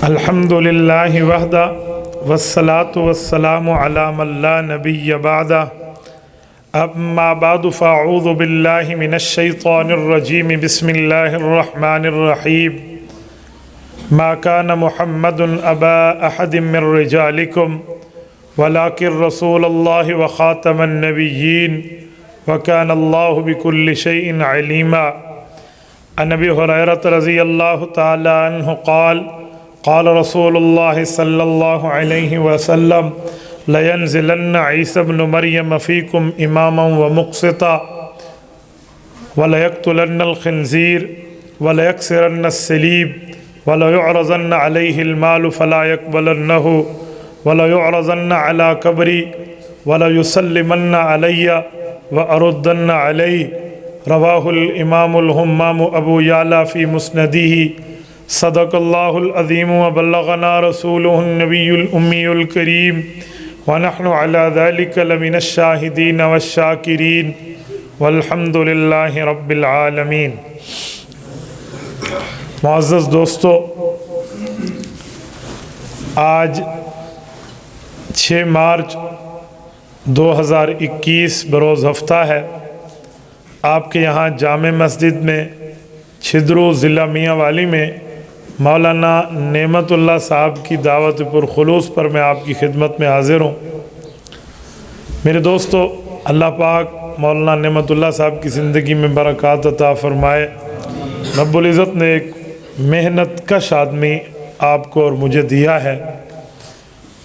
الحمدللہ وحدہ والصلاة والسلام علی من لا نبی بعدہ اما بعد فاعوذ باللہ من الشیطان الرجیم بسم اللہ الرحمن الرحیم ما کان محمد ابا احد من رجالکم ولکن رسول اللہ وخاتم النبیین وکان اللہ بکل شیء علیما۔ عن ابی ہریرہ رضی اللہ تعالی عنہ قال رسول اللہ صلی اللہ علیہ وسلم لینزلن عیسی ابن مریم فیکم اماما ومقسطا ولیقتلن الخنزیر ولیکسرن السلیب ولیعرضن علیہ المال فلا یقبلنہ ولیعرضن علی قبری ولیسلمن علی واردن علی۔ رواہ الامام الہمام ابو یعلا فی مسندہ۔ صدق اللہ العظیم وبلغنا رسولہ النبی الامی الکریم ونحن علی ذلک لمن الشاہدین والشاکرین والحمد للہ رب العالمین۔ معزز دوستو، آج 6 مارچ 2021 بروز ہفتہ ہے۔ آپ کے یہاں جامع مسجد میں چھدرو ضلع میاں والی میں مولانا نعمت اللہ صاحب کی دعوت پرخلوص پر میں آپ کی خدمت میں حاضر ہوں۔ میرے دوستو، اللہ پاک مولانا نعمت اللہ صاحب کی زندگی میں برکات عطا فرمائے۔ رب العزت نے ایک محنت کش آدمی آپ کو اور مجھے دیا ہے۔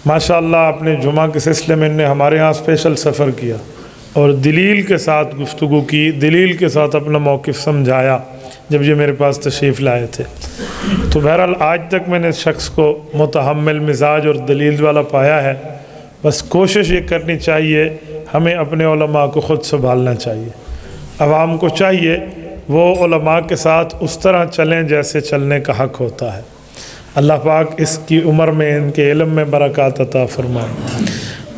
ماشاءاللہ اپنے جمعہ کے سلسلے میں نے ہمارے ہاں اسپیشل سفر کیا اور دلیل کے ساتھ گفتگو کی، دلیل کے ساتھ اپنا موقف سمجھایا جب یہ میرے پاس تشریف لائے تھے۔ تو بہرحال آج تک میں نے اس شخص کو متحمل مزاج اور دلیل والا پایا ہے۔ بس کوشش یہ کرنی چاہیے، ہمیں اپنے علماء کو خود سنبھالنا چاہیے۔ عوام کو چاہیے وہ علماء کے ساتھ اس طرح چلیں جیسے چلنے کا حق ہوتا ہے۔ اللہ پاک اس کی عمر میں، ان کے علم میں برکات عطا فرمائے۔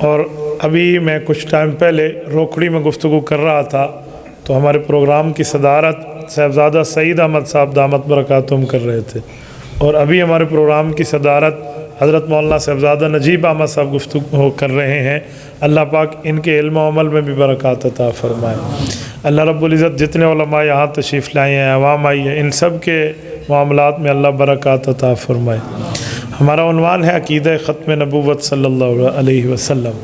اور ابھی میں کچھ ٹائم پہلے روکڑی میں گفتگو کر رہا تھا تو ہمارے پروگرام کی صدارت صاحبزادہ سعید احمد صاحب دامت برکاتہم کر رہے تھے، اور ابھی ہمارے پروگرام کی صدارت حضرت مولانا صاحبزادہ نجیب احمد صاحب گفتگو کر رہے ہیں۔ اللہ پاک ان کے علم و عمل میں بھی برکات عطا فرمائے۔ اللہ رب العزت جتنے علماء یہاں تشریف لائے ہیں، عوام آئی ہے، ان سب کے معاملات میں اللہ برکات عطا فرمائے۔ ہمارا عنوان ہے عقیدہ ختم نبوت صلی اللہ علیہ وسلم۔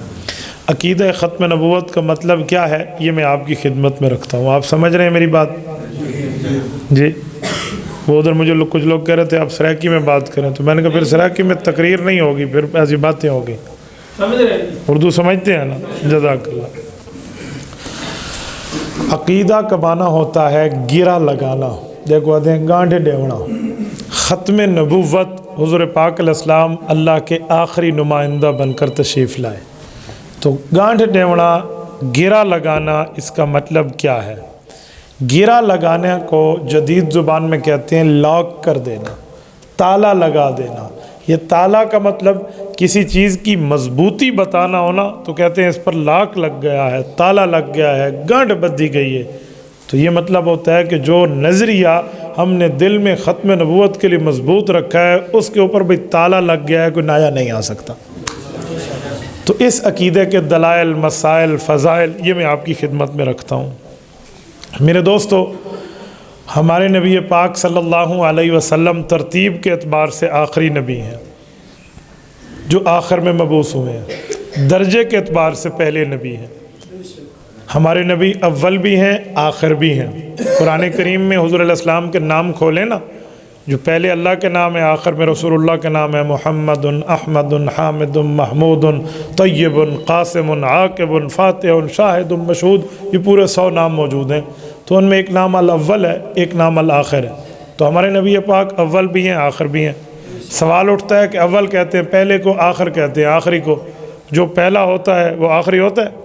عقیدہ ختم نبوت کا مطلب کیا ہے، یہ میں آپ کی خدمت میں رکھتا ہوں۔ آپ سمجھ رہے ہیں میری بات؟ جی، وہ ادھر مجھے کچھ لوگ کہہ رہے تھے آپ سرائکی میں بات کریں، تو میں نے کہا پھر سرائکی میں تقریر نہیں ہوگی، پھر ایسی باتیں ہوگی۔ اردو سمجھتے ہیں نا؟ جزاک اللہ۔ عقیدہ کا معنی ہوتا ہے گرہ لگانا، دیکھو آتے ہیں گانٹھے ڈیونا۔ ختم نبوت، حضور پاک علیہ السلام اللہ کے آخری نمائندہ بن کر تشریف لائے، تو گانٹھ ڈیونا، گرہ لگانا، اس کا مطلب کیا ہے؟ گرہ لگانے کو جدید زبان میں کہتے ہیں لاک کر دینا، تالا لگا دینا۔ یہ تالا کا مطلب کسی چیز کی مضبوطی بتانا ہونا، تو کہتے ہیں اس پر لاک لگ گیا ہے، تالا لگ گیا ہے، گانٹھ بندھ دی گئی ہے۔ تو یہ مطلب ہوتا ہے کہ جو نظریہ ہم نے دل میں ختم نبوت کے لیے مضبوط رکھا ہے، اس کے اوپر بھی تالا لگ گیا ہے، کوئی نیا نہیں آ سکتا۔ تو اس عقیدے کے دلائل، مسائل، فضائل یہ میں آپ کی خدمت میں رکھتا ہوں۔ میرے دوستو، ہمارے نبی پاک صلی اللہ علیہ وسلم ترتیب کے اعتبار سے آخری نبی ہیں جو آخر میں مبعوث ہوئے ہیں، درجے کے اعتبار سے پہلے نبی ہیں۔ ہمارے نبی اول بھی ہیں، آخر بھی ہیں۔ قرآن کریم میں حضور علیہ السلام کے نام کھولیں نا، جو پہلے اللہ کے نام ہے، آخر میں رسول اللہ کے نام ہے، محمد، احمد، حامد، محمود، طیب، قاسم، عاقب، فاتح، شاہد، مشہود، یہ پورے 100 نام موجود ہیں۔ تو ان میں ایک نام الاول ہے، ایک نام الآخر ہے۔ تو ہمارے نبی پاک اول بھی ہیں، آخر بھی ہیں۔ سوال اٹھتا ہے کہ اول کہتے ہیں پہلے کو، آخر کہتے ہیں آخری کو۔ جو پہلا ہوتا ہے وہ آخری ہوتا ہے،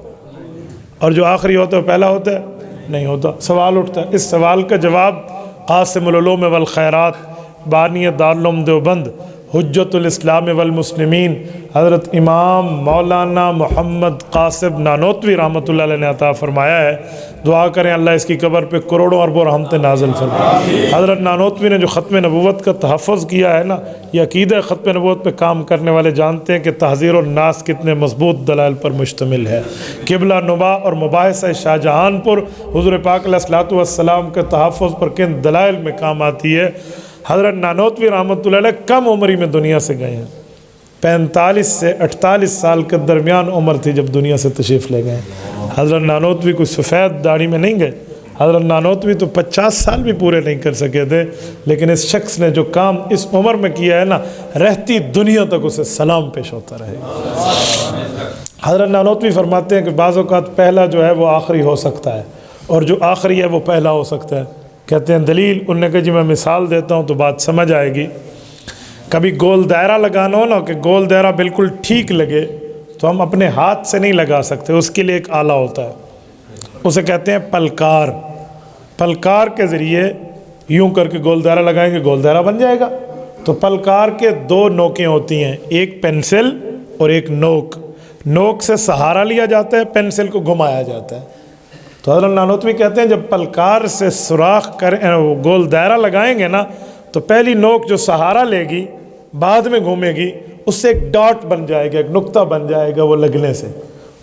اور جو آخری ہوتا ہے وہ پہلا ہوتا ہے؟ نہیں ہوتا۔ سوال اٹھتا ہے، اس سوال کا جواب قاسم العلوم والخیرات، بانی دارالعلوم دیوبند حجۃ الاسلام والمسلمین حضرت امام مولانا محمد قاسم نانوتوی رحمۃ اللہ علیہ نے عطا فرمایا ہے۔ دعا کریں اللہ اس کی قبر پہ کروڑوں اربوں رحمتیں نازل فرمائے۔ حضرت نانوتوی نے جو ختم نبوت کا تحفظ کیا ہے نا، یہ عقیدہ ختم نبوت پہ کام کرنے والے جانتے ہیں کہ تحذیر الناس کتنے مضبوط دلائل پر مشتمل ہے۔ قبلہ نما اور مباحثہ شاہجہان پور حضور پاک علیہ الصلوۃ والسلام کے تحفظ پر کن دلائل میں کام آتی ہے۔ حضرت نانوتوی رحمۃ اللہ علیہ کم عمری میں دنیا سے گئے ہیں، 45 سے 48 سال کے درمیان عمر تھی جب دنیا سے تشریف لے گئے۔ حضرت نانوتوی کوئی سفید داڑھی میں نہیں گئے، حضرت نانوتوی تو 50 سال بھی پورے نہیں کر سکے تھے، لیکن اس شخص نے جو کام اس عمر میں کیا ہے نا، رہتی دنیا تک اسے سلام پیش ہوتا رہے گا۔ حضرت نانوتوی فرماتے ہیں کہ بعض اوقات پہلا جو ہے وہ آخری ہو سکتا ہے، اور جو آخری ہے وہ پہلا ہو سکتا ہے۔ کہتے ہیں دلیل، انہوں نے کہا جی میں مثال دیتا ہوں تو بات سمجھ آئے گی۔ کبھی گول دائرہ لگانا ہو نا کہ گول دائرہ بالکل ٹھیک لگے تو ہم اپنے ہاتھ سے نہیں لگا سکتے، اس کے لیے ایک آلہ ہوتا ہے، اسے کہتے ہیں پلکار۔ پلکار کے ذریعے یوں کر کے گول دائرہ لگائیں گے، گول دائرہ بن جائے گا۔ تو پلکار کے دو نوکیں ہوتی ہیں، ایک پینسل اور ایک نوک۔ نوک سے سہارا لیا جاتا ہے، پینسل کو گھمایا جاتا ہے۔ تو حضرت نانوتوی کہتے ہیں جب پلکار سے سوراخ گول دائرہ لگائیں گے نا، تو پہلی نوک جو سہارا لے گی بعد میں گھومے گی، اس سے ایک ڈاٹ بن جائے گا، ایک نقطہ بن جائے گا وہ لگنے سے،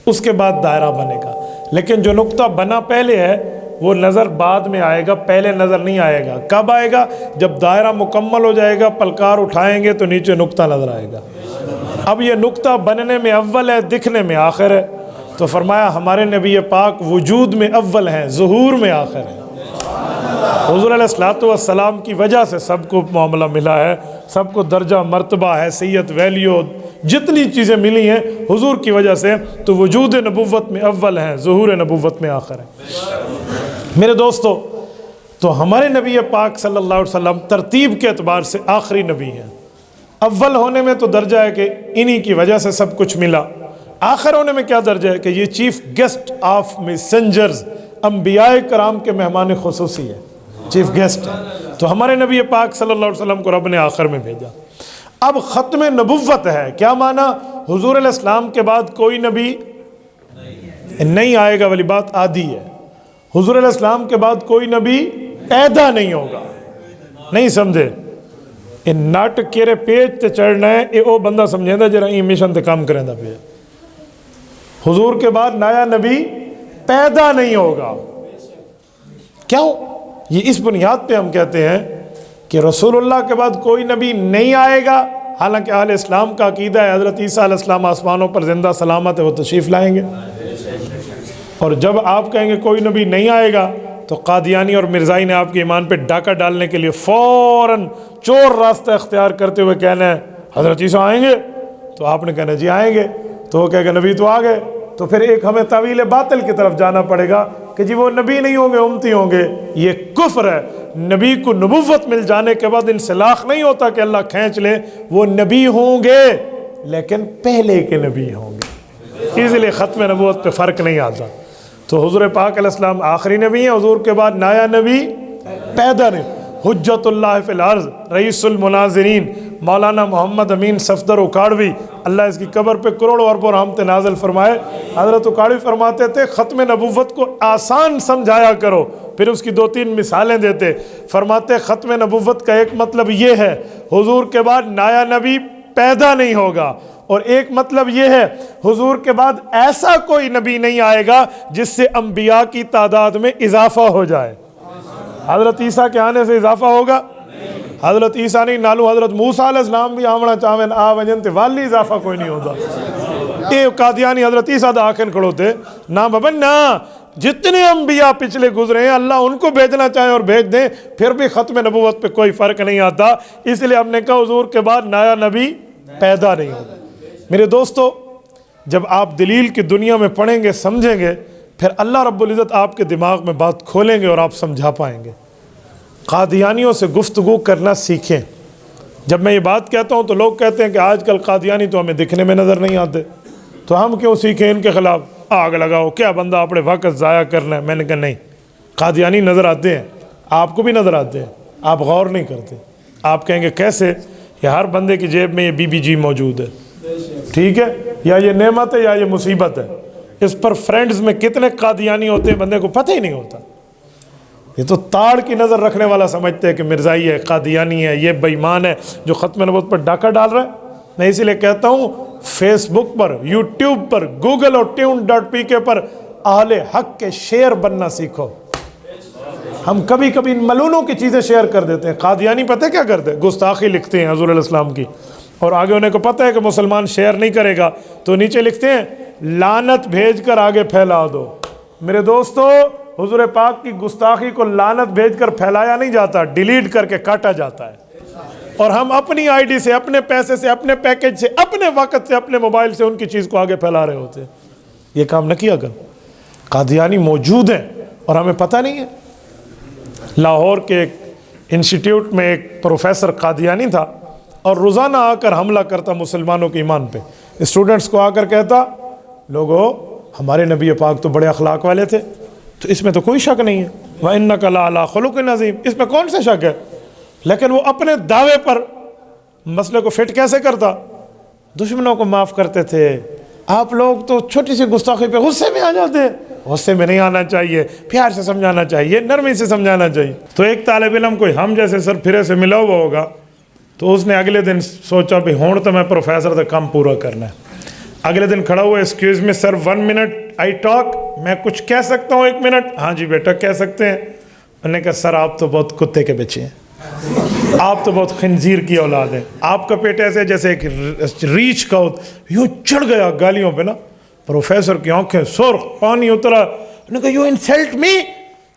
اس کے بعد دائرہ بنے گا۔ لیکن جو نقطہ بنا پہلے ہے وہ نظر بعد میں آئے گا، پہلے نظر نہیں آئے گا۔ کب آئے گا؟ جب دائرہ مکمل ہو جائے گا، پلکار اٹھائیں گے تو نیچے نقطہ نظر آئے گا۔ اب یہ نقطہ بننے میں اول ہے، دکھنے میں آخر ہے۔ تو فرمایا ہمارے نبی پاک وجود میں اول ہیں، ظہور میں آخر ہیں۔ حضور علیہ الصلوۃ والسلام کی وجہ سے سب کو معاملہ ملا ہے، سب کو درجہ مرتبہ حیثیت ویلیو جتنی چیزیں ملی ہیں حضور کی وجہ سے، تو وجود نبوت میں اول ہیں، ظہور نبوت میں آخر ہیں۔ میرے دوستو، تو ہمارے نبی پاک صلی اللہ علیہ وسلم ترتیب کے اعتبار سے آخری نبی ہیں۔ اول ہونے میں تو درجہ ہے کہ انہی کی وجہ سے سب کچھ ملا، آخر ہونے میں کیا درجہ ہے کہ یہ چیف گیسٹ آف میسنجرز، انبیاء کرام کے مہمان خصوصی ہے، چیف گیسٹ ہے۔ تو ہمارے نبی پاک صلی اللہ علیہ وسلم کو رب نے آخر میں بھیجا۔ اب ختم نبوت ہے، کیا معنی؟ حضور علیہ السلام کے بعد کوئی نبی نہیں آئے گا، والی بات عادی ہے۔ حضور علیہ السلام کے بعد کوئی نبی پیدا نہیں ہوگا، نہیں سمجھے؟ نٹ کیرے پیج تے چڑھنا ہے، اے او بندہ سمجھے دا جرا این مشن تے کام کریں دا پہ۔ حضور کے بعد نیا نبی پیدا نہیں ہوگا۔ کیوں؟ یہ اس بنیاد پہ ہم کہتے ہیں کہ رسول اللہ کے بعد کوئی نبی نہیں آئے گا، حالانکہ اہل اسلام کا عقیدہ ہے حضرت عیسیٰ علیہ السلام آسمانوں پر زندہ سلامت ہے، وہ تشریف لائیں گے۔ اور جب آپ کہیں گے کوئی نبی نہیں آئے گا، تو قادیانی اور مرزائی نے آپ کے ایمان پہ ڈاکہ ڈالنے کے لیے فوراً چور راستہ اختیار کرتے ہوئے کہنا ہے حضرت عیسیٰ آئیں گے، تو آپ نے کہنا جی آئیں گے، تو وہ کہے گا نبی تو آ گئے۔ تو پھر ایک ہمیں تعویل باطل کی طرف جانا پڑے گا کہ جی وہ نبی نہیں ہوں گے، امتی ہوں گے۔ یہ کفر ہے۔ نبی کو نبوت مل جانے کے بعد انسلاخ نہیں ہوتا کہ اللہ کھینچ لے، وہ نبی ہوں گے لیکن پہلے کے نبی ہوں گے، اس لیے ختم نبوت پہ فرق نہیں آتا۔ تو حضور پاک علیہ السلام آخری نبی ہیں، حضور کے بعد نیا نبی پیدا نہیں۔ حجت اللہ فی الارض، رئیس المناظرین مولانا محمد امین صفدر اکاڑوی، اللہ اس کی قبر پہ کروڑوں اربوں رحمت نازل فرمائے۔ حضرت اکاڑوی فرماتے تھے ختم نبوت کو آسان سمجھایا کرو، پھر اس کی 2-3 مثالیں دیتے۔ فرماتے ختم نبوت کا ایک مطلب یہ ہے حضور کے بعد نیا نبی پیدا نہیں ہوگا، اور ایک مطلب یہ ہے حضور کے بعد ایسا کوئی نبی نہیں آئے گا جس سے انبیاء کی تعداد میں اضافہ ہو جائے۔ حضرت عیسیٰ کے آنے سے اضافہ ہوگا؟ حضرت عیسیٰ نہیں نالو حضرت موسیٰ علیہ السلام بھی آمنا چاہویں آ وجن تے والی اضافہ کوئی نہیں ہوتا۔ اے قادیانی حضرت عیسیٰ دا آکھن کھڑو تے نا بابا نا، جتنے انبیاء پچھلے گزرے ہیں اللہ ان کو بھیجنا چاہیں اور بھیج دیں، پھر بھی ختم نبوت پہ کوئی فرق نہیں آتا۔ اس لیے ہم نے کہا حضور کے بعد نیا نبی پیدا نہیں ہوگا۔ میرے دوستو، جب آپ دلیل کی دنیا میں پڑھیں گے، سمجھیں گے، پھر اللہ رب العزت آپ کے دماغ میں بات کھولیں گے اور آپ سمجھا پائیں گے۔ قادیانیوں سے گفتگو کرنا سیکھیں۔ جب میں یہ بات کہتا ہوں تو لوگ کہتے ہیں کہ آج کل قادیانی تو ہمیں دکھنے میں نظر نہیں آتے، تو ہم کیوں سیکھیں ان کے خلاف؟ آگ لگاؤ، کیا بندہ اپنے وقت ضائع کرنا ہے؟ میں نے کہا نہیں، قادیانی نظر آتے ہیں، آپ کو بھی نظر آتے ہیں، آپ غور نہیں کرتے۔ آپ کہیں گے کیسے؟ یہ ہر بندے کی جیب میں یہ بی بی جی موجود ہے، ٹھیک ہے، یا یہ نعمت ہے یا یہ مصیبت ہے۔ اس پر فرینڈز میں کتنے قادیانی ہوتے ہیں بندے کو پتہ ہی نہیں ہوتا۔ یہ تو تاڑ کی نظر رکھنے والا سمجھتے ہیں کہ مرزائی ہے، قادیانی ہے، یہ بے ایمان ہے جو ختم نبوت پر ڈاکہ ڈال رہا ہے۔ میں اسی لیے کہتا ہوں فیس بک پر، یوٹیوب پر، گوگل اور tune.pk پر اہل حق کے شیئر بننا سیکھو۔ ہم کبھی کبھی ان ملونوں کی چیزیں شیئر کر دیتے ہیں۔ قادیانی پتہ کیا کرتے ہیں؟ گستاخی لکھتے ہیں حضور علیہ السلام کی، اور آگے انہیں کو پتہ ہے کہ مسلمان شیئر نہیں کرے گا تو نیچے لکھتے ہیں لعنت بھیج کر آگے پھیلا دو۔ میرے دوستو، حضور پاک کی گستاخی کو لعنت بھیج کر پھیلایا نہیں جاتا، ڈیلیٹ کر کے کاٹا جاتا ہے۔ اور ہم اپنی آئی ڈی سے، اپنے پیسے سے، اپنے پیکج سے، اپنے وقت سے، اپنے موبائل سے ان کی چیز کو آگے پھیلا رہے ہوتے ہیں۔ یہ کام نہ کیا کر۔ قادیانی موجود ہیں اور ہمیں پتہ نہیں ہے۔ لاہور کے ایک انسٹیٹیوٹ میں ایک پروفیسر قادیانی تھا اور روزانہ آ کر حملہ کرتا مسلمانوں کے ایمان پہ۔ اسٹوڈنٹس کو آ کر کہتا، لوگو ہمارے نبی پاک تو بڑے اخلاق والے تھے، تو اس میں تو کوئی شک نہیں ہے، وَإِنَّكَ لَعَلَىٰ خُلُقٍ عَظِيمٍ، اس میں کون سے شک ہے؟ لیکن وہ اپنے دعوے پر مسئلے کو فٹ کیسے کرتا؟ دشمنوں کو معاف کرتے تھے۔ آپ لوگ تو چھوٹی سی گستاخی پہ غصے میں آ جاتے ہیں۔ غصے میں نہیں آنا چاہیے، پیار سے سمجھانا چاہیے، نرمی سے سمجھانا چاہیے۔ تو ایک طالب علم کوئی ہم جیسے سر پھرے سے ملا ہوا ہوگا، تو اس نے اگلے دن سوچا بھی ہون تو میں پروفیسر کا کام پورا کرنا ہے۔ اگلے دن کھڑا ہوا، excuse me sir 1 minute I talk, میں کچھ کہہ سکتا ہوں 1 منٹ؟ ہاں جی بیٹا کہہ سکتے ہیں۔ انہوں نے کہا سر آپ تو بہت کتے کے بچے ہیں، آپ تو بہت خنزیر کی اولاد ہیں، آپ کا پیٹ ایسے جیسے ایک ریچھ کا یوں چڑھ گیا گالیوں پہ نا۔ پروفیسر کی آنکھیں سرخ، پانی اترا۔ انہوں نے کہا یو انسلٹ می،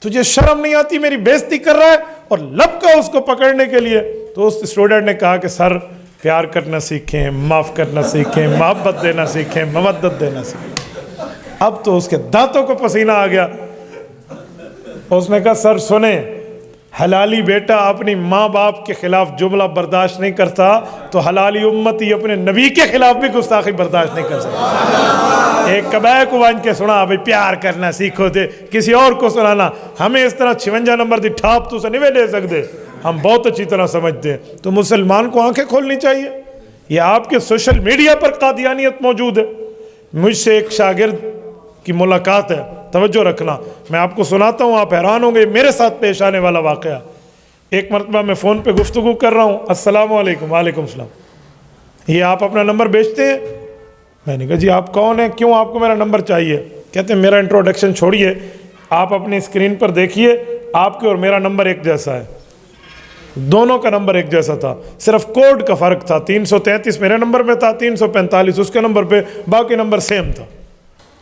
تجھے شرم نہیں آتی؟ میری بےزتی کر رہا ہے، اور لب کا اس کو پکڑنے کے لیے۔ تو اس اسٹوڈنٹ نے کہا کہ سر پیار کرنا سیکھیں، معاف کرنا سیکھیں، محبت دینا سیکھیں، مودت دینا سیکھیں۔ اب تو اس کے دانتوں کو پسینہ آ گیا۔ اس نے کہا سر سنیں، حلالی بیٹا اپنی ماں باپ کے خلاف جملہ برداشت نہیں کرتا تو حلالی امتی اپنے نبی کے خلاف بھی گستاخی برداشت نہیں کر سکتا۔ ایک کبائے کو بان کے سنا بھئی پیار کرنا سیکھو تھے، کسی اور کو سنانا۔ ہمیں اس طرح 56 نمبر دی ٹھاپ تو سے نہیں لے سکتے، ہم بہت اچھی طرح سمجھتے ہیں۔ تو مسلمان کو آنکھیں کھولنی چاہیے۔ یہ آپ کے سوشل میڈیا پر قادیانیت موجود ہے۔ مجھ سے ایک شاگرد کی ملاقات ہے، توجہ رکھنا، میں آپ کو سناتا ہوں، آپ حیران ہوں گے، میرے ساتھ پیش آنے والا واقعہ۔ ایک مرتبہ میں فون پہ گفتگو کر رہا ہوں، السلام علیکم، وعلیکم السلام، یہ آپ اپنا نمبر بیچتے ہیں؟ میں نے کہا جی آپ کون ہیں، کیوں آپ کو میرا نمبر چاہیے؟ کہتے ہیں میرا انٹروڈکشن چھوڑیے، آپ اپنی اسکرین پر دیکھیے، آپ کے اور میرا نمبر ایک جیسا ہے، دونوں کا نمبر ایک جیسا تھا، صرف کوڈ کا فرق تھا، 333 میرے نمبر میں تھا، 345 اس کے نمبر پہ، باقی نمبر سیم تھا۔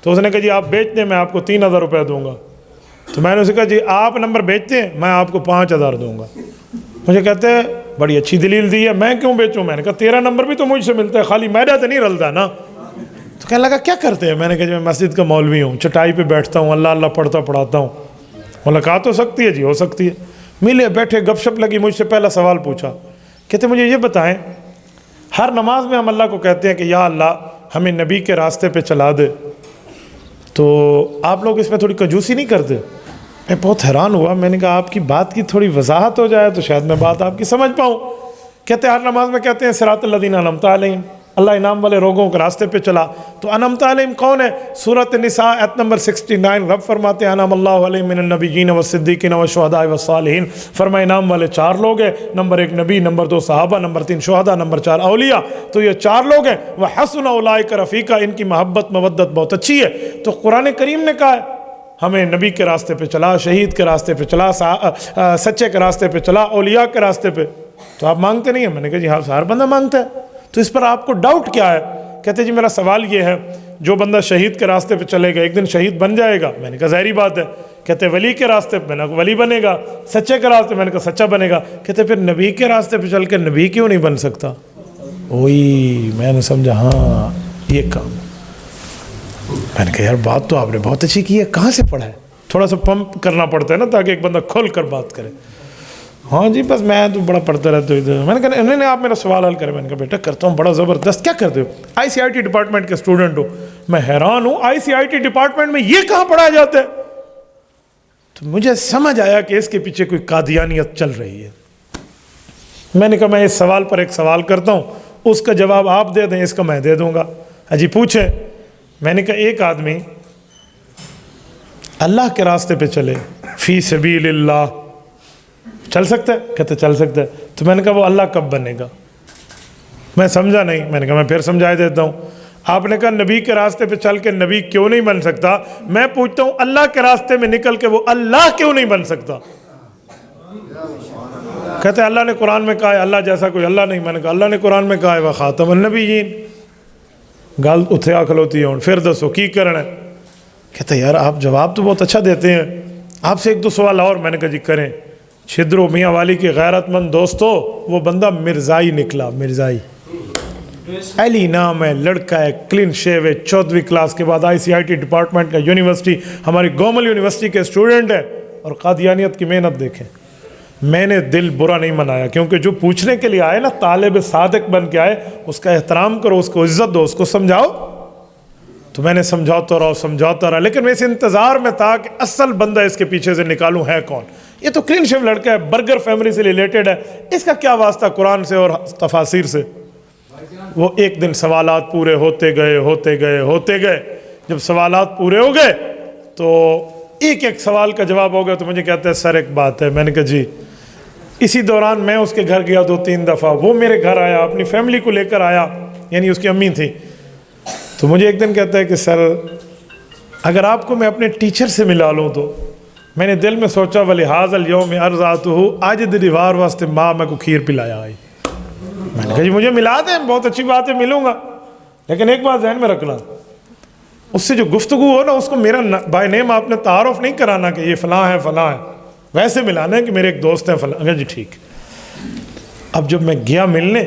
تو اس نے کہا جی آپ بیچ دیں، میں آپ کو 3000 روپے دوں گا۔ تو میں نے اسے کہا جی آپ نمبر بیچتے ہیں، میں آپ کو 5000 دوں گا۔ مجھے کہتے ہیں بڑی اچھی دلیل دی ہے، میں کیوں بیچوں؟ میں نے کہا تیرا نمبر بھی تو مجھ سے ملتا ہے، خالی میرا تو نہیں رلتا نا۔ تو کہنے لگا کیا کرتے ہیں؟ میں نے کہا جی میں مسجد کا مولوی ہوں، چٹائی پہ بیٹھتا ہوں، اللہ اللہ پڑھتا پڑھاتا ہوں۔ ملاقات ہو سکتی ہے؟ جی ہو سکتی ہے۔ ملے بیٹھے گپ شپ لگی، مجھ سے پہلا سوال پوچھا، کہتے مجھے یہ بتائیں، ہر نماز میں ہم اللہ کو کہتے ہیں کہ یا اللہ ہمیں نبی کے راستے پہ چلا دے، تو آپ لوگ اس میں تھوڑی کنجوسی نہیں کرتے؟ میں بہت حیران ہوا، میں نے کہا آپ کی بات کی تھوڑی وضاحت ہو جائے تو شاید میں بات آپ کی سمجھ پاؤں۔ کہتے ہیں ہر نماز میں کہتے ہیں صراط الذین انعمت علیہم، اللہ انعام والے لوگوں کے راستے پہ چلا۔ تو انعمت علیہم کون ہے؟ سورۃ النساء آیت نمبر 69، رب فرماتے ہیں انعم اللہ علیہم من النبیین والصدیقین والشہداء والصالحین۔ فرمایا انعام والے 4 لوگ ہیں، نمبر 1 نبی، نمبر 2 صحابہ، نمبر 3 شہداء، نمبر 4 اولیاء۔ تو یہ 4 لوگ ہیں، وحسن اولئک رفیقا، ان کی محبت مودت بہت اچھی ہے۔ تو قرآن کریم نے کہا ہے ہمیں نبی کے راستے پہ چلا، شہید کے راستے پہ چلا، سچے کے راستے پہ چلا، اولیاء کے راستے پہ۔ تو آپ مانگتے نہیں ہیں؟ میں نے کہا جی ہاں ہر بندہ مانگتا ہے، تو اس پر آپ کو ڈاؤٹ کیا ہے؟ کہتے جی میرا سوال یہ ہے، جو بندہ شہید کے راستے پہ چلے گا ایک دن شہید بن جائے گا؟ میں نے کہا ظاہری بات ہے۔ کہتے ولی کے راستے پہ؟ میں نے کہا ولی بنے گا۔ سچے کے راستے؟ میں نے کہا سچا بنے گا۔ کہتے پھر نبی کے راستے پہ چل کے نبی کیوں نہیں بن سکتا؟ وہی میں نے سمجھا، ہاں یہ کام۔ میں نے کہا یار بات تو آپ نے بہت اچھی کی ہے، کہاں سے پڑھا ہے؟ تھوڑا سا پمپ کرنا پڑتا ہے نا تاکہ ایک بندہ کھول کر بات کرے۔ ہاں جی بس میں تو بڑا پڑھتا رہتا ہوں۔ میں نے کہا انہوں نے آپ میرا سوال حل کرے؟ میں نے کہا بیٹا کرتا ہوں، بڑا زبردست۔ کیا کرتے ہو؟ ICIT ڈپارٹمنٹ کے اسٹوڈنٹ ہو۔ میں حیران ہوں ICIT ڈپارٹمنٹ میں یہ کہاں پڑھایا جاتا ہے؟ تو مجھے سمجھ آیا کہ اس کے پیچھے کوئی قادیانیت چل رہی ہے۔ میں نے کہا میں اس سوال پر ایک سوال کرتا ہوں, اس کا جواب آپ دے دیں, اس کا میں دے دوں گا. جی پوچھیں. میں نے کہا ایک آدمی اللہ کے راستے پہ چلے, فی سبیل اللہ, چل سکتا ہے؟ کہتے چل سکتا ہے. تو میں نے کہا وہ اللہ کب بنے گا؟ میں سمجھا نہیں. میں نے کہا میں پھر سمجھا دیتا ہوں. آپ نے کہا نبی کے راستے پہ چل کے نبی کیوں نہیں بن سکتا؟ میں پوچھتا ہوں اللہ کے راستے میں نکل کے وہ اللہ کیوں نہیں بن سکتا؟ کہتے اللہ نے قرآن میں کہا ہے اللہ جیسا کوئی اللہ نہیں. میں نے کہا اللہ نے قرآن میں کہا ہے وخاتم النبیین. گل اتھیا کھلوتی ہے. پھر دسو کی کرنا ہے؟ کہتے یار آپ جواب تو بہت اچھا دیتے ہیں, آپ سے ایک دو سوال اور. میں نے کہا جی کریں. چھدرو میاں والی کی غیرت مند دوستو, وہ بندہ مرزائی نکلا, مرزائی. علی نام ہے, لڑکا ہے, کلین شیو ہے, 14ویں کلاس کے بعد ICIT ڈپارٹمنٹ کا یونیورسٹی, ہماری گومل یونیورسٹی کے اسٹوڈنٹ ہے. اور قادیانیت کی محنت دیکھیں. میں نے دل برا نہیں منایا, کیونکہ جو پوچھنے کے لیے آئے نا, طالب صادق بن کے آئے, اس کا احترام کرو, اس کو عزت دو, اس کو سمجھاؤ. تو میں نے سمجھاتا رہا, لیکن میں اس انتظار میں تھا کہ اصل بندہ اس کے پیچھے سے نکالوں ہے کون. یہ تو کلین شیو لڑکا ہے, برگر فیملی سے ریلیٹڈ ہے, اس کا کیا واسطہ قرآن سے اور تفاسیر سے. وہ ایک دن سوالات پورے ہوتے گئے. جب سوالات پورے ہو گئے تو ایک ایک سوال کا جواب ہو گیا. تو مجھے کہتا ہے سر ایک بات ہے. میں نے کہا جی. اسی دوران میں اس کے گھر گیا 2-3 دفعہ, وہ میرے گھر آیا, اپنی فیملی کو لے کر آیا, یعنی اس کی امی تھی. تو مجھے ایک دن کہتا ہے کہ سر اگر آپ کو میں اپنے ٹیچر سے ملا لوں تو. میں نے دل میں سوچا وَلِهَذَا الْيَوْمِ أَرْزَاتُهُ, آج دیوار واسطے ماں میں کو کھیر پلایا آئی. میں نے کہا جی مجھے ملا دیں, بہت اچھی بات ہے, ملوں گا. لیکن ایک بات ذہن میں رکھنا, اس سے جو گفتگو ہو نا, اس کو میرا بائی نیم آپ نے تعارف نہیں کرانا کہ یہ فلاں ہے فلاں ہے, ویسے ملانا ہے کہ میرے ایک دوست ہیں فلاں. جی ٹھیک. اب جب میں گیا ملنے,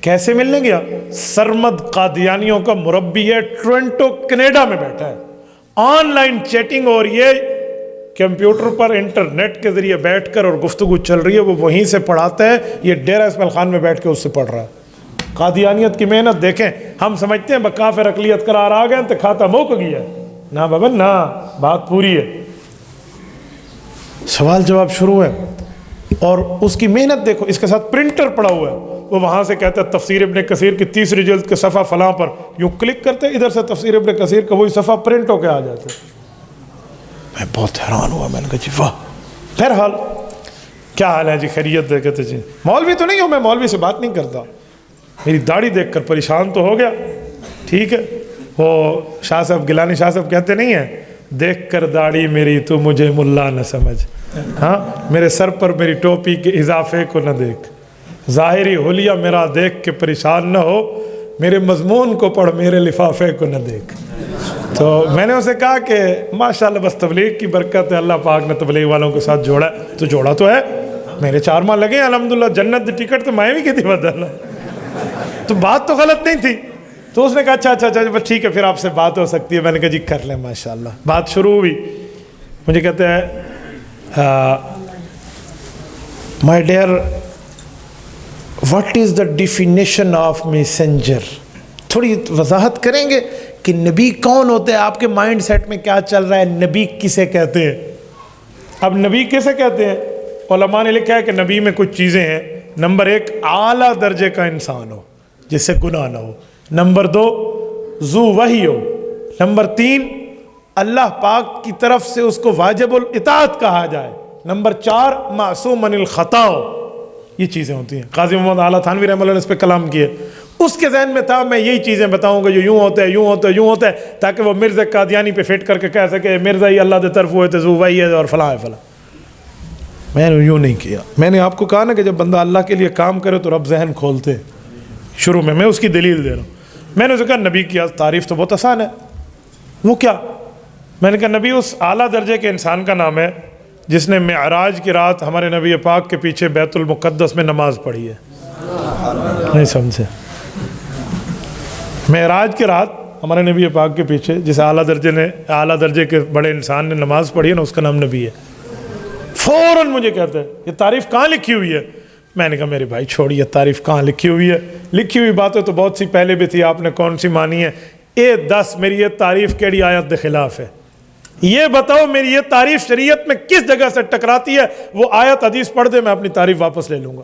کیسے ملنے گیا؟ سرمد قادیانیوں کا مربی ہے, ٹورنٹو کینیڈا میں بیٹھا ہے, آن لائن چیٹنگ ہو رہی ہے, کمپیوٹر پر انٹرنیٹ کے ذریعے بیٹھ کر اور گفتگو چل رہی ہے. وہ وہیں سے پڑھاتا ہے, یہ ڈیرہ اسماعیل خان میں بیٹھ کے اس سے پڑھ رہا ہے. قادیانیت کی محنت دیکھیں. ہم سمجھتے ہیں بکافر اقلیت قرار آ گئے تو کھاتا موک گیا. نہ بابا نہ, بات پوری ہے. سوال جواب شروع ہے اور اس کی محنت دیکھو. اس کے ساتھ پرنٹر پڑا ہوا ہے. وہ وہاں سے کہتا ہے تفسیر ابن کثیر کی 30 جلد کے صفحہ فلاں پر, یوں کلک کرتے ادھر سے تفسیر ابن کثیر کا وہی صفحہ پرنٹ ہو کے آ جاتے. میں بہت حیران ہوا. میں نے کہا جی واہ. بہرحال کیا حال ہے جی, خیریت ہے؟ کہتے جی مولوی تو نہیں ہوں, میں مولوی سے بات نہیں کرتا. میری داڑھی دیکھ کر پریشان تو ہو گیا. ٹھیک ہے, وہ شاہ صاحب گیلانی شاہ صاحب کہتے نہیں ہیں, دیکھ کر داڑھی میری تو مجھے ملا نہ سمجھ, ہاں میرے سر پر میری ٹوپی کے اضافے کو نہ دیکھ, ظاہری حلیہ میرا دیکھ کے پریشان نہ ہو, میرے مضمون کو پڑھ میرے لفافے کو نہ دیکھ. تو میں نے اسے کہا کہ ماشاءاللہ بس تبلیغ کی برکت ہے, اللہ پاک نے تبلیغ والوں کے ساتھ جوڑا ہے. تو جوڑا تو ہے, میرے 4 ماہ لگے ہیں الحمدللہ, جنت ٹکٹ تو میں بھی کی تھی بدلنا. تو بات تو غلط نہیں تھی. تو اس نے کہا اچھا بس ٹھیک ہے, پھر آپ سے بات ہو سکتی ہے. میں نے کہا جی کر لیں. ماشاءاللہ بات شروع ہوئی. مجھے کہتے ہیں my dear what is the definition of messenger. تھوڑی وضاحت کریں گے کہ نبی کون ہوتے ہیں, آپ کے مائنڈ سیٹ میں کیا چل رہا ہے, نبی کسے کہتے ہیں. اب نبی کسے کہتے ہیں؟ علماء نے لکھا ہے کہ نبی میں کچھ چیزیں ہیں. نمبر 1 اعلیٰ درجے کا انسان ہو جس سے گناہ نہ ہو. نمبر 2 ذو وحی ہو. نمبر 3 اللہ پاک کی طرف سے اس کو واجب الاطاعت کہا جائے. نمبر 4 معصوم من الخطا ہو. یہ چیزیں ہوتی ہیں. قاضی محمد اعلیٰ تھانوی رحمۃ اللہ نے اس پہ کلام کیے. اس کے ذہن میں تھا میں یہی چیزیں بتاؤں گا جو یوں ہوتا ہے تاکہ وہ مرزا قادیانی پہ فٹ کر کے کہہ سکے مرزا ہی اللہ دے طرف ہوئے تھے, ذو وحی ہے اور فلاں ہے فلاں. میں نے یوں نہیں کیا. میں نے آپ کو کہا نا کہ جب بندہ اللہ کے لیے کام کرے تو رب ذہن کھولتے. شروع میں اس کی دلیل دے رہا ہوں. میں نے اسے کہا نبی کی تعریف تو بہت آسان ہے. وہ کیا؟ میں نے کہا نبی اس اعلیٰ درجے کے انسان کا نام ہے جس نے معراج کی رات ہمارے نبی پاک کے پیچھے بیت المقدس میں نماز پڑھی ہے. نہیں سمجھے؟ معراج کی رات ہمارے نبی پاک کے پیچھے جس اعلیٰ درجے کے بڑے انسان نے نماز پڑھی ہے نا, اس کا نام نبی ہے. فوراً مجھے کہتے ہیں یہ تعریف کہاں لکھی ہوئی ہے؟ میں نے کہا میرے بھائی چھوڑیے تعریف کہاں لکھی ہوئی ہے. لکھی ہوئی باتیں تو بہت سی پہلے بھی تھی, آپ نے کون سی مانی ہے؟ دس میری یہ تعریف کیڑی آیت کے خلاف ہے. یہ بتاؤ میری یہ تعریف شریعت میں کس جگہ سے ٹکراتی ہے, وہ آیت حدیث پڑھ دے, میں اپنی تعریف واپس لے لوں گا.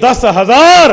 10,000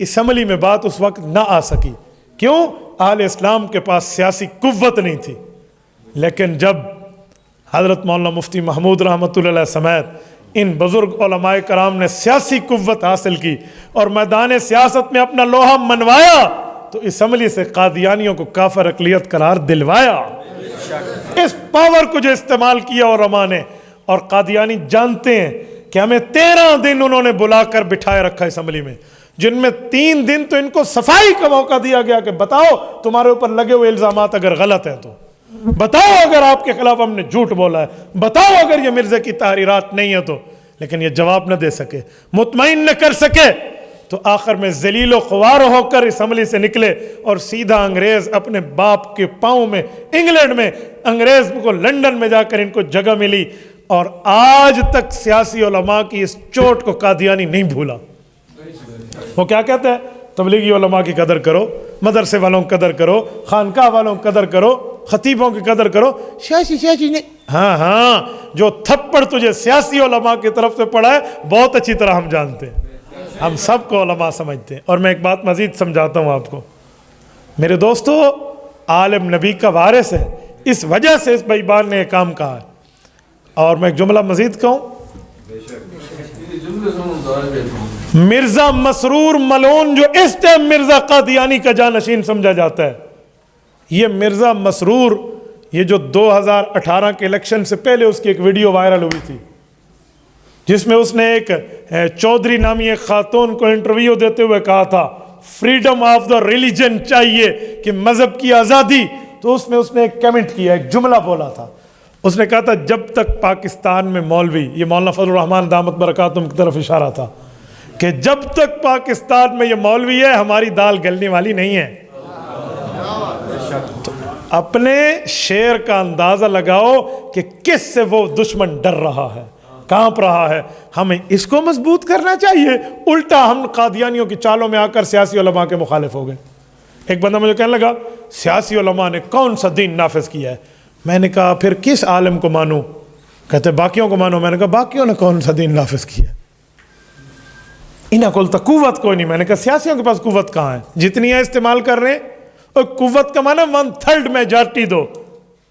اسمبلی میں بات اس وقت نہ آ سکی. کیوں؟ اہل اسلام کے پاس سیاسی قوت نہیں تھی. لیکن جب حضرت مولانا مفتی محمود رحمۃ اللہ علیہ سمیت ان بزرگ علماء کرام نے سیاسی قوت حاصل کی اور میدان سیاست میں اپنا لوہا منوایا تو اسمبلی سے قادیانیوں کو کافر اقلیت قرار دلوایا. اس پاور کو جو استعمال کیا علماء نے, اور قادیانی جانتے ہیں کہ ہمیں 13 دن انہوں نے بلا کر بٹھائے رکھا اسمبلی میں, جن میں 3 دن تو ان کو صفائی کا موقع دیا گیا کہ بتاؤ تمہارے اوپر لگے ہوئے الزامات اگر غلط ہیں تو بتاؤ, اگر آپ کے خلاف ہم نے جھوٹ بولا ہے بتاؤ, اگر یہ مرزا کی تحریرات نہیں ہیں تو. لیکن یہ جواب نہ دے سکے, مطمئن نہ کر سکے, تو آخر میں ذلیل و خوار ہو کر اسمبلی سے نکلے اور سیدھا انگریز اپنے باپ کے پاؤں میں انگلینڈ میں, انگریز کو لنڈن میں جا کر ان کو جگہ ملی. اور آج تک سیاسی علماء کی اس چوٹ کو قادیانی نہیں بھولا. وہ کیا کہتے ہیں؟ تبلیغی علماء کی قدر کرو, مدرسے والوں کی قدر کرو, خانقاہ والوں کی قدر کرو, خطیبوں کی قدر کرو. سیاسی نے ہاں جو تھپڑ تجھے سیاسی علماء کی طرف سے پڑا ہے بہت اچھی طرح ہم جانتے ہیں, ہم سب کو علماء سمجھتے ہیں. اور میں ایک بات مزید سمجھاتا ہوں آپ کو میرے دوستو, عالم نبی کا وارث ہے, اس وجہ سے اس بیبان نے یہ کام کہا ہے. اور میں ایک جملہ مزید کہوں, مرزا مسرور ملون جو اس ٹائم مرزا قادیانی کا جانشین سمجھا جاتا ہے, یہ مرزا مسرور, یہ جو 2018 کے الیکشن سے پہلے اس کی ایک ویڈیو وائرل ہوئی تھی جس میں اس نے ایک چودھری نامی ایک خاتون کو انٹرویو دیتے ہوئے کہا تھا فریڈم آف دا ریلیجن چاہیے, کہ مذہب کی آزادی. تو اس نے ایک کمنٹ کیا, ایک جملہ بولا تھا, اس نے کہا تھا جب تک پاکستان میں مولوی, یہ مولانا فضل الرحمان دامت برکاتہم کی طرف اشارہ تھا, کہ جب تک پاکستان میں یہ مولوی ہے ہماری دال گلنے والی نہیں ہے. تو اپنے شعر کا اندازہ لگاؤ کہ کس سے وہ دشمن ڈر رہا ہے, کانپ رہا ہے. ہمیں اس کو مضبوط کرنا چاہیے, الٹا ہم قادیانیوں کی چالوں میں آ کر سیاسی علماء کے مخالف ہو گئے. ایک بندہ مجھے کہنے لگا سیاسی علماء نے کون سا دین نافذ کیا ہے؟ میں نے کہا پھر کس عالم کو مانوں؟ کہتے باقیوں کو مانو. میں نے کہا باقیوں نے کون سا دین نافذ کیا؟ انہاں کو قوت کوئی نہیں. میں نے کہا سیاسیوں کے پاس قوت کہاں ہے؟ جتنی ہے استعمال کر رہے ہیں. اور قوت کا معنی 1/3 میجارٹی دو.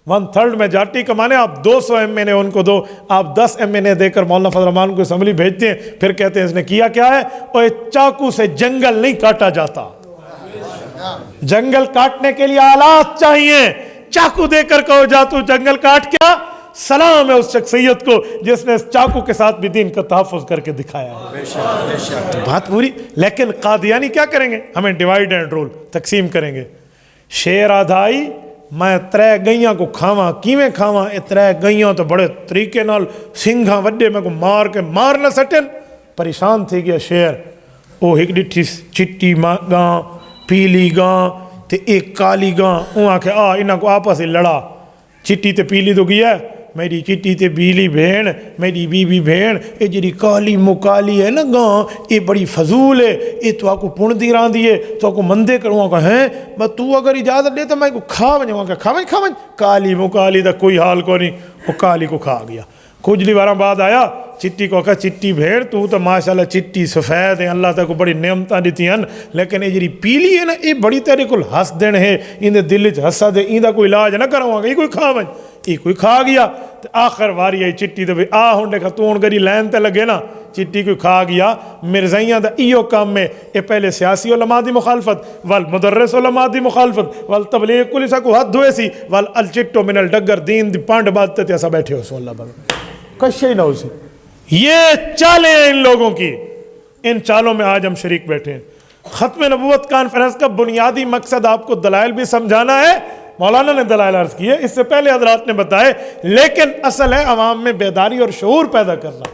1/3 میجارٹی کا معنی آپ 200 MNA ان کو دو, آپ 10 MNA دے کر مولانا فضل الرحمان کو اسمبلی بھیجتے ہیں, پھر کہتے ہیں اس نے کیا کیا ہے؟ اور چاقو سے جنگل نہیں کاٹا جاتا, جنگل کاٹنے کے لیے آلات چاہیے. چاقو دے کر کہو جا تو جنگل کاٹ, کیا سلام ہے اس شخصیت کو جس نے اس چاقو کے ساتھ بھی دین کا تحفظ کر کے دکھایا ہے. بات پوری. لیکن قادیانی کیا کریں گے؟ ہمیں ڈیوائیڈ اینڈ رول, تقسیم کریں گے. شیر آدھائی میں 3 گئیاں کو کھاواں, کیویں کھاواں؟ اے 3 گئیاں تو بڑے طریقے نال سنگھاں وڈے میں کو مار کے مار نہ سٹن. پریشان تھی گیا شیر. او ایک ڈٹھی چٹی گاں, پیلی گاں تے ایک کالی گاں. اوہاں کہ انہاں کو آپس ہی لڑا. چٹی تے پیلی تو گیا, میری چٹی تے بیلی بھین, میری بی بھین, اے جڑی کالی مکالی ہے نا گاں, اے بڑی فضول ہے, اے تو آکو پوندی رہاں دیئے, تو آکو مندے کروں آکو ہیں, بس تو اگر اجازت دے تو میں کو کھا ونجوں. آکو کھا ونج. کالی مکالی دا کوئی حال کو نہیں, وہ کالی کو کھا گیا. کچھ لی واراں بعد آیا چٹی کو کہا چٹی بھیڑ تو ماشاءاللہ چٹی سفید ہے, اللہ تعالیٰ کو بڑی نعمتاں دیتی ہیں, لیکن یہ جڑی پیلی ہے نا یہ بڑی تیرے کو ہس دین ہے, اندے دل چ حسد ہے, ایندا کوئی علاج نہ کراواں گا, یہ کوئی کھا ونج. یہ کوئی کھا گیا. آخر واری آئی چٹی تے آ ہن دیکھا تو ہن گری لین تے لگے نا, چٹی کوئی کھا گیا. مرزائیاں دا ایو کام میں اے پہلے سیاسی علماء دی مخالفت, وال مدرس علماء دی مخالفت, وال تبلیغ پولیسا کو ہاتھ دھوئے سی, وال الچٹو من الڈگر دین دی پانڈ بات تے ایسا بیٹھے ہو. سو اللہ بابا کشے ہی نہ ہو سی. یہ چالیں ہیں ان لوگوں کی, ان چالوں میں آج ہم شریک بیٹھے ہیں. ختم نبوت کانفرنس کا بنیادی مقصد آپ کو دلائل بھی سمجھانا ہے, مولانا نے دلائل عرض کیے, اس سے پہلے حضرات نے بتائے, لیکن اصل ہے عوام میں بیداری اور شعور پیدا کرنا.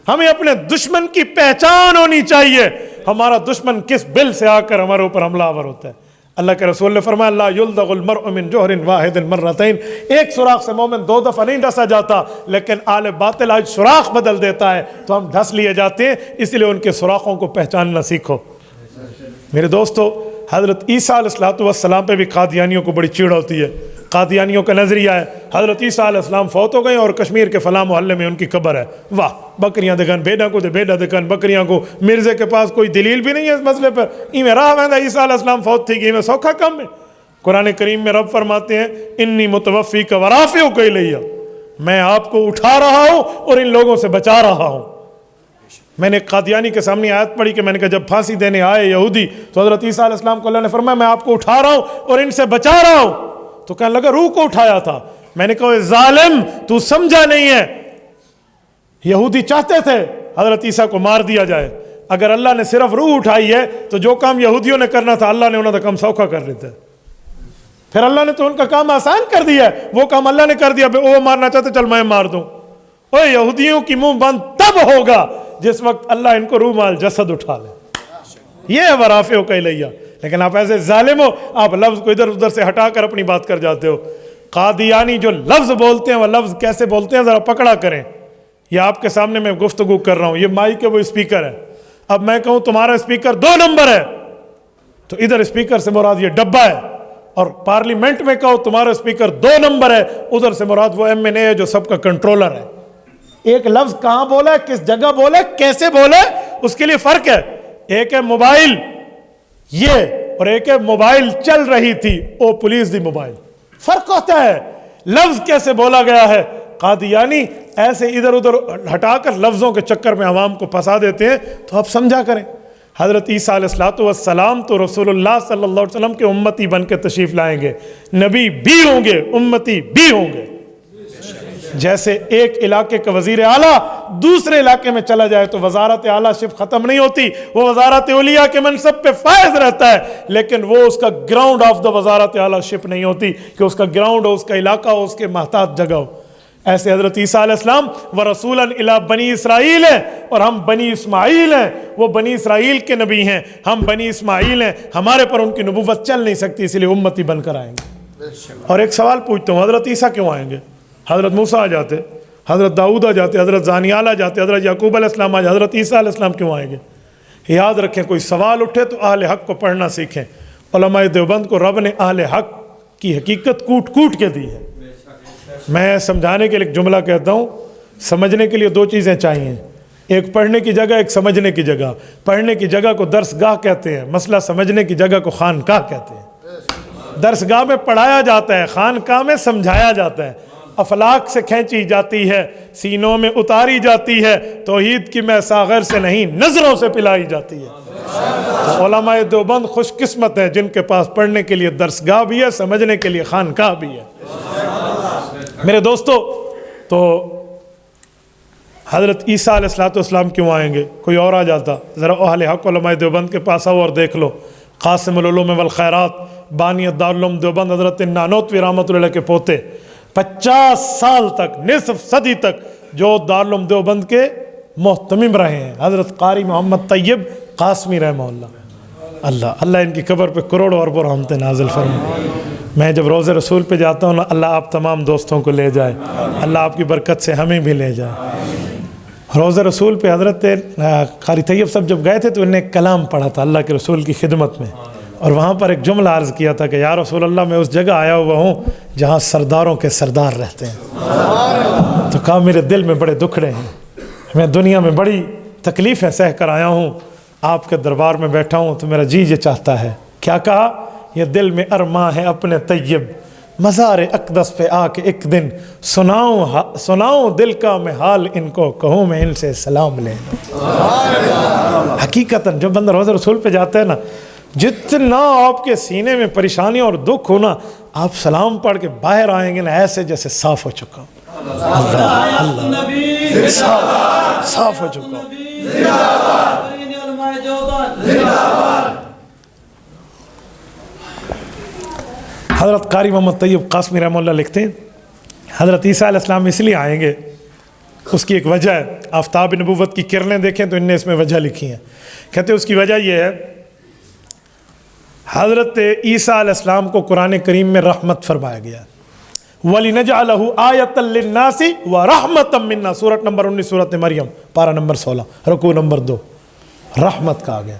ہمیں اپنے دشمن کی پہچان ہونی چاہیے, ہمارا دشمن کس بل سے آ کر ہمارے اوپر حملہ آور ہوتا ہے. اللہ کے رسول نے فرمایا لا یلدغ المرء من جوہر واحد مرتین, ایک سوراخ سے مومن 2 دفعہ نہیں ڈسا جاتا, لیکن آل باطل آج سوراخ بدل دیتا ہے تو ہم ڈھس لیے جاتے ہیں. اس لیے ان کے سوراخوں کو پہچاننا سیکھو. میرے دوستو, حضرت عیسیٰ علیہ السلام پہ بھی قادیانیوں کو بڑی چڑ ہوتی ہے. قادیانیوں کا نظریہ ہے حضرت عیسیٰ علیہ السلام فوت ہو گئے اور کشمیر کے فلاں محلے میں ان کی قبر ہے. واہ، بکریاں دکھن بیڈا کو دے بیڈا دکھن بکریاں کو. مرزے کے پاس کوئی دلیل بھی نہیں ہے اس مسئلے پر. میں راہ ویندا عیسیٰ علیہ السلام فوت تھی گئی میں سوکھا کم ہے. قرآن کریم میں رب فرماتے ہیں انی متوفیک ورافعک الیہ، میں آپ کو اٹھا رہا ہوں اور ان لوگوں سے بچا رہا ہوں. میں نے قادیانی کے سامنے آیت پڑھی کہ میں نے کہا جب پھانسی دینے آئے یہودی تو حضرت عیسیٰ علیہ السلام کو اللہ نے فرمایا میں آپ کو اٹھا رہا ہوں اور ان سے بچا رہا ہوں. تو کہنے لگا روح کو اٹھایا تھا. میں نے کہا اے ظالم تو سمجھا نہیں ہے، یہودی چاہتے تھے حضرت عیسیٰ کو مار دیا جائے. اگر اللہ نے صرف روح اٹھائی ہے تو جو کام یہودیوں نے کرنا تھا اللہ نے انہوں نے کام سوکھا کر دیتا ہے. پھر اللہ نے تو ان کا کام آسان کر دیا ہے. وہ کام اللہ نے کر دیا، وہ مارنا چاہتے چل میں مار دوں. اوے یہودیوں کی منہ بند تب ہوگا جس وقت اللہ ان کو روح مال جسد اٹھا لے. یہ ہے ورافعک الیہ. لیکن آپ ایسے ظالم ہو، آپ لفظ کو ادھر ادھر سے ہٹا کر اپنی بات کر جاتے ہو. قادیانی جو لفظ بولتے ہیں وہ لفظ کیسے بولتے ہیں ذرا پکڑا کریں. یہ آپ کے سامنے میں گفتگو کر رہا ہوں، یہ مائک ہے وہ اسپیکر ہے. اب میں کہوں تمہارا اسپیکر 2 نمبر ہے تو ادھر اسپیکر سے مراد یہ ڈبہ ہے. اور پارلیمنٹ میں کہو تمہارا اسپیکر 2 نمبر ہے، ادھر سے مراد وہ MNA ہے جو سب کا کنٹرولر ہے. ایک لفظ کہاں بولا ہے، کس جگہ بولا ہے، کیسے بولا ہے، اس کے لیے فرق ہے. ایک ہے موبائل یہ اور ایک ہے موبائل چل رہی تھی او پولیس دی موبائل. فرق ہوتا ہے لفظ کیسے بولا گیا ہے. قادیانی ایسے ادھر ادھر ہٹا کر لفظوں کے چکر میں عوام کو پھنسا دیتے ہیں. تو آپ سمجھا کریں حضرت عیسیٰ علیہ السلام تو رسول اللہ صلی اللہ علیہ وسلم کے امتی بن کے تشریف لائیں گے. نبی بھی ہوں گے، امتی بھی ہوں گے. جیسے ایک علاقے کا وزیر اعلیٰ دوسرے علاقے میں چلا جائے تو وزارت اعلیٰ شپ ختم نہیں ہوتی، وہ وزارت اولیاء کے منصب پہ فائز رہتا ہے، لیکن وہ اس کا گراؤنڈ آف دا وزارت اعلیٰ شپ نہیں ہوتی کہ اس کا گراؤنڈ ہو، اس کا علاقہ ہو، اس کے محتاط جگہ ہو. ایسے حضرت عیسیٰ علیہ السلام ورسولا الی بنی اسرائیل ہیں اور ہم بنی اسماعیل ہیں. وہ بنی اسرائیل کے نبی ہیں، ہم بنی اسماعیل ہیں. ہمارے پر ان کی نبوت چل نہیں سکتی، اس لیے امتی بن کر آئیں گے. اور ایک سوال پوچھتا ہوں، حضرت عیسیٰ کیوں آئیں گے؟ حضرت موسیٰ آ جاتے، حضرت داؤد آ جاتے، حضرت زانیال آ جاتے، حضرت یعقوب علیہ السلام آ جاتے، حضرت عیسیٰ علیہ السلام کیوں آئیں گے؟ یاد رکھیں کوئی سوال اٹھے تو اہل حق کو پڑھنا سیکھیں. علماء دیوبند کو رب نے اہل حق کی حقیقت کوٹ کوٹ کے دی ہے. میں سمجھانے کے لیے ایک جملہ کہتا ہوں، سمجھنے کے لیے 2 چیزیں چاہیے، ایک پڑھنے کی جگہ، ایک سمجھنے کی جگہ. پڑھنے کی جگہ کو درس گاہ کہتے ہیں، مسئلہ سمجھنے کی جگہ کو خانقاہ کہتے ہیں. درس گاہ میں پڑھایا جاتا ہے، خانقاہ میں سمجھایا جاتا ہے. افلاک سے کھینچی جاتی ہے، سینوں میں اتاری جاتی ہے، توحید کی میں ساغر سے نہیں نظروں سے پلائی جاتی ہے. تو علماء دیوبند خوش قسمت ہیں جن کے پاس پڑھنے کے لیے درسگاہ بھی ہے، سمجھنے کے لیے خانقاہ بھی ہے. میرے دوستو، تو حضرت عیسیٰ علیہ السلام کیوں آئیں گے؟ کوئی اور آ جاتا. ذرا اہل حق علماء دیوبند کے پاس آؤ اور دیکھ لو. قاسم العلوم والخیرات بانی دارالعلوم دیوبند حضرت نانوتوی رحمۃ اللہ علیہ کے پوتے 50 سال تک، نصف صدی تک جو دارالعلوم دیوبند کے محتمم رہے ہیں، حضرت قاری محمد طیب قاسمی رحمہ اللہ. اللہ ان کی قبر پہ کروڑوں اربوں رحمتیں نازل فرمائے. میں جب روضہ رسول پہ جاتا ہوں نا، اللہ آپ تمام دوستوں کو لے جائے، اللہ آپ کی برکت سے ہمیں بھی لے جائے. روضہ رسول پہ حضرت قاری طیب صاحب جب گئے تھے تو انہوں نے ایک کلام پڑھا تھا اللہ کے رسول کی خدمت میں، اور وہاں پر ایک جملہ عرض کیا تھا کہ یا رسول اللہ میں اس جگہ آیا ہوا ہوں جہاں سرداروں کے سردار رہتے ہیں. تو کہا میرے دل میں بڑے دکھڑے ہیں، میں دنیا میں بڑی تکلیفیں سہ کر آیا ہوں، آپ کے دربار میں بیٹھا ہوں تو میرا جی یہ چاہتا ہے. کیا کہا؟ یہ دل میں ارماں ہے اپنے طیب، مزار اقدس پہ آ کے ایک دن سناؤں دل کا میں حال ان کو، کہوں میں ان سے سلام لے. حقیقتاً جو بندہ روضہ رسول پہ جاتا ہے نا، جتنا آپ کے سینے میں پریشانیاں اور دکھ ہونا، آپ سلام پڑھ کے باہر آئیں گے نا ایسے جیسے صاف ہو چکا. اللہ صاف ہو چکا. حضرت قاری محمد طیب قاسمی رحمہ اللہ لکھتے ہیں حضرت عیسیٰ علیہ السلام اس لیے آئیں گے، اس کی ایک وجہ ہے. آفتاب نبوت کی کرنیں دیکھیں تو ان نے اس میں وجہ لکھی ہیں. کہتے ہیں اس کی وجہ یہ ہے، حضرت عیسیٰ علیہ السلام کو قرآن کریم میں رحمت فرمایا گیا. وَلِنَجْعَلَهُ آیَةً لِلنَّاسِ وَرَحْمَةً مِنَّا، سورۃ نمبر 19 سورۃ مریم پارہ نمبر 16 رکوع نمبر 2، رحمت کہا گیا.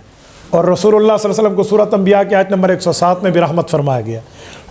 اور رسول اللہ صلی اللہ علیہ وسلم کو سورۃ انبیاء کی آیت نمبر 107 میں بھی رحمت فرمایا گیا.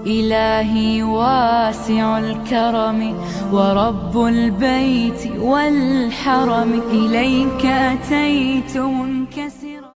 إلهي واسع الكرم ورب البيت والحرم إليك أتيت منكسرا